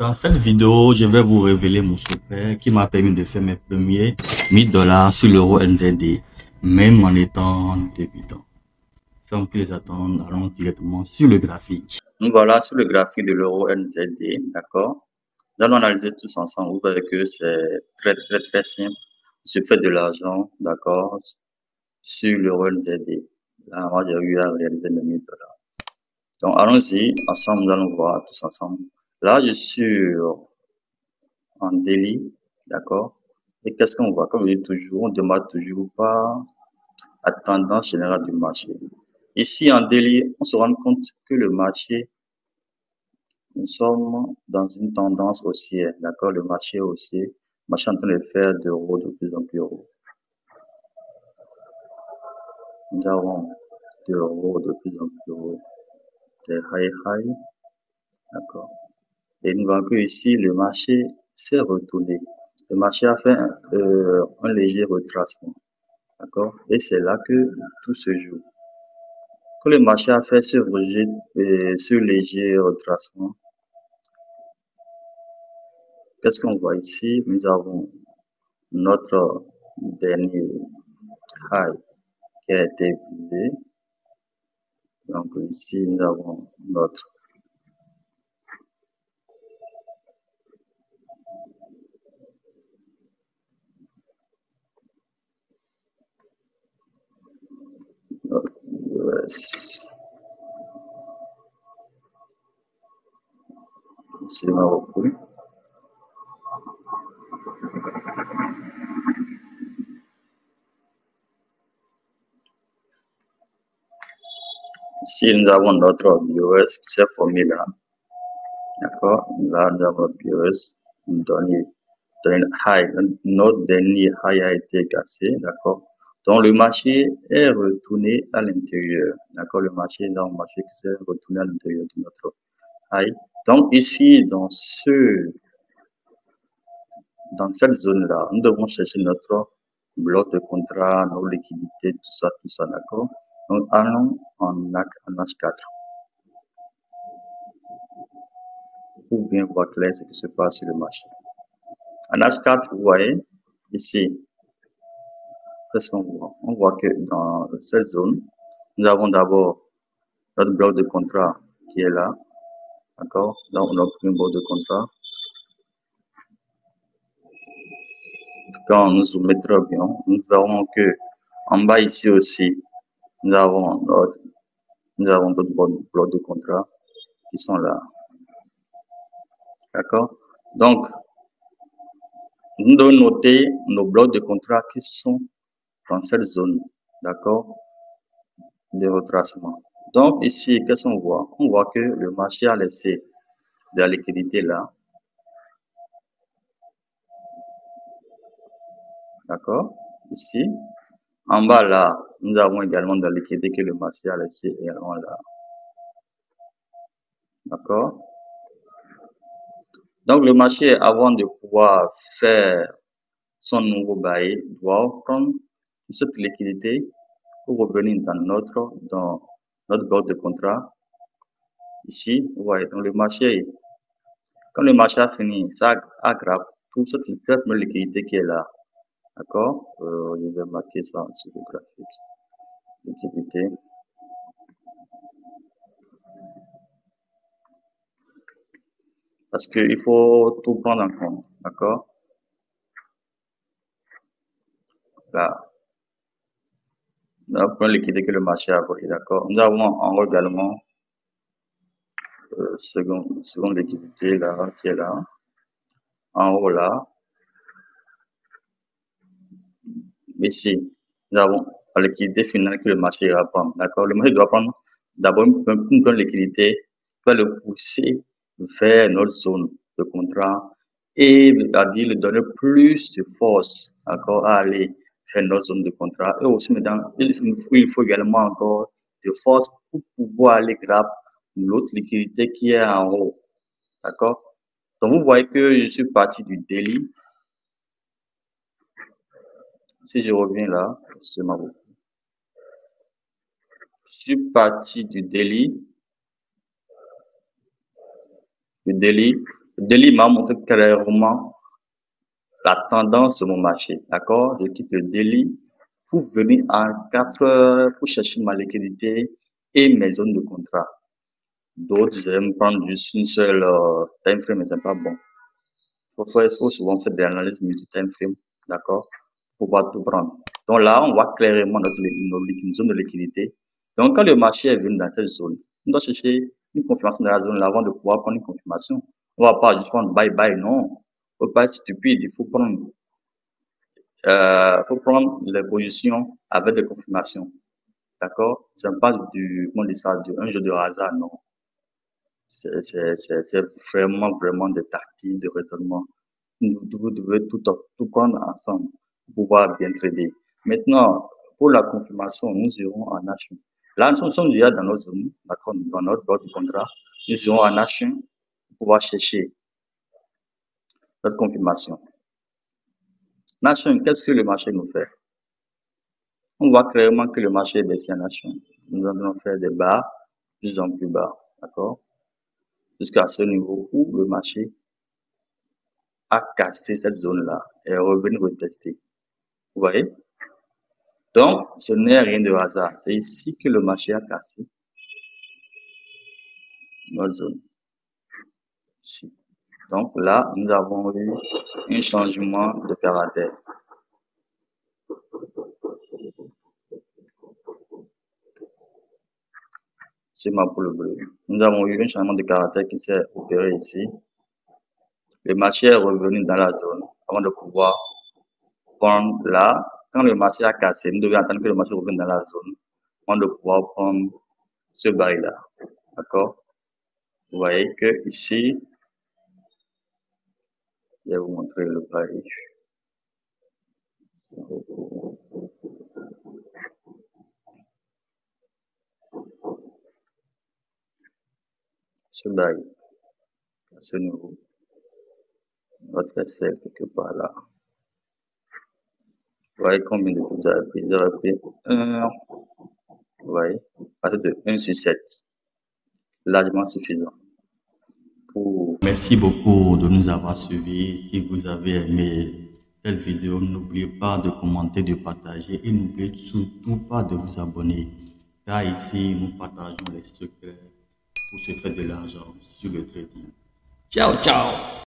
Dans cette vidéo, je vais vous révéler mon secret qui m'a permis de faire mes premiers 1000 dollars sur l'euro NZD, même en étant débutant. Sans plus attendre, allons directement sur le graphique. Nous voilà sur le graphique de l'euro NZD, d'accord? Nous allons analyser tous ensemble. Vous verrez que c'est très simple. Je fais de l'argent, d'accord, sur l'euro NZD. Là, moi, j'ai eu à réaliser mes 1000 dollars. Donc, allons-y, ensemble, nous allons voir tous ensemble. Là, je suis en daily, d'accord? Et qu'est-ce qu'on voit? Comme je dis toujours, on ne demande toujours pas la tendance générale du marché. Ici, en daily, on se rend compte que le marché, nous sommes dans une tendance haussière, d'accord? Le marché haussier, le marché est en train de faire de haut de plus en plus haut. Nous avons de haut de plus en plus haut, des high, d'accord? Et nous voyons que ici, le marché s'est retourné. Le marché a fait un léger retracement. D'accord? Et c'est là que tout se joue. Quand le marché a fait ce léger retracement, qu'est-ce qu'on voit ici? Nous avons notre dernier high qui a été visé. Donc ici, nous avons notre US. Ici, on a repris. Ici, nous avons notre BOS qui s'est formé là. D'accord? Là, nous avons notre BOS, donné high. Notre dernier high a été cassé. D'accord? Donc, le marché est retourné à l'intérieur. D'accord? Le marché est dans le marché qui s'est retourné à l'intérieur de notre high. Donc, ici, dans cette zone-là, nous devons chercher notre bloc de contrat, nos liquidités, tout ça, d'accord? Donc, allons en H4 pour bien voir clair ce qui se passe sur le marché. En H4, vous voyez, ici, qu'est-ce qu'on voit? On voit que dans cette zone, nous avons d'abord notre bloc de contrat qui est là, d'accord? Donc, on a pris un bloc de contrat. Quand on nous soumettra bien, nous verrons que en bas ici aussi, nous avons d'autres blocs de contrat qui sont là. D'accord? Donc, nous devons noter nos blocs de contrat qui sont dans cette zone. D'accord? De retracement. Donc, ici, qu'est-ce qu'on voit? On voit que le marché a laissé de la liquidité là. D'accord? Ici. En bas là, nous avons également de la liquidité que le marché a laissé également là. D'accord? Donc, le marché, avant de pouvoir faire son nouveau bail, doit prendre toute cette liquidité pour revenir dans notre bloc de contrat. Ici, vous voyez, donc le marché, quand le marché a fini, ça aggrave toute cette liquidité qui est là. D'accord? Je vais marquer ça sur le graphique. Liquidité. Parce qu'il faut tout prendre en compte. D'accord? Là. Pour liquider que le marché a pris. D'accord? Nous avons en haut également seconde liquidité là, qui est là. En haut là. Ici, nous avons la liquidité finale que le marché va prendre. D'accord? Le marché doit prendre d'abord une bonne liquidité, va le pousser vers notre zone de contrat et c'est-à-dire lui donner plus de force, d'accord, à aller faire notre zone de contrat. Et aussi, maintenant, il faut également encore de force pour pouvoir aller grab l'autre liquidité qui est en haut. D'accord? Donc, vous voyez que je suis parti du daily. Si je reviens là, c'est ma route. Je suis parti du daily. Le daily m'a montré clairement la tendance de mon marché. D'accord? Je quitte le daily pour venir en 4 heures pour chercher ma liquidité et mes zones de contrat. D'autres aiment prendre juste une seule time frame, mais c'est pas bon. Il faut souvent faire des analyses multi-time frame, d'accord, pour pouvoir tout prendre. Donc là, on voit clairement nos zones de liquidité. Donc quand le marché est venu dans cette zone, on doit chercher une confirmation de la zone là avant de pouvoir prendre une confirmation. On va pas juste prendre bye bye, non. Faut pas être stupide, il faut prendre les positions avec des confirmations, d'accord. C'est pas comment dire ça, un jeu de hasard, non. C'est vraiment des tactiques de raisonnement. Vous devez tout prendre ensemble pour pouvoir bien trader. Maintenant, pour la confirmation, nous irons en H1. Là, nous sommes déjà dans notre zone, d'accord, dans notre bloc de contrat. Nous irons en H1 pour pouvoir chercher notre confirmation. En H1, qu'est-ce que le marché nous fait? On voit clairement que le marché est baissé en H1. Nous allons faire des bas de plus en plus bas, d'accord, jusqu'à ce niveau où le marché a cassé cette zone-là et est revenu retester. Vous voyez? Donc, ce n'est rien de hasard. C'est ici que le marché a cassé notre zone. Ici. Donc là, nous avons eu un changement de caractère. C'est ma poule bleue. Nous avons eu un changement de caractère qui s'est opéré ici. Le marché est revenu dans la zone avant de pouvoir prendre là. Quand le marché a cassé, nous devons attendre que le marché revienne dans la zone avant de pouvoir prendre ce baril-là. D'accord? Vous voyez que ici, je vais vous montrer le baril. Ce baril, à ce niveau, notre SL quelque part là. Vous voyez combien de coups vous avez pris? Vous avez pris 1, vous voyez, à partir de 1 sur 7, largement suffisant. Merci beaucoup de nous avoir suivis. Si vous avez aimé cette vidéo, n'oubliez pas de commenter, de partager et n'oubliez surtout pas de vous abonner. Car ici, nous partageons les secrets pour se faire de l'argent sur le trading. Ciao, ciao!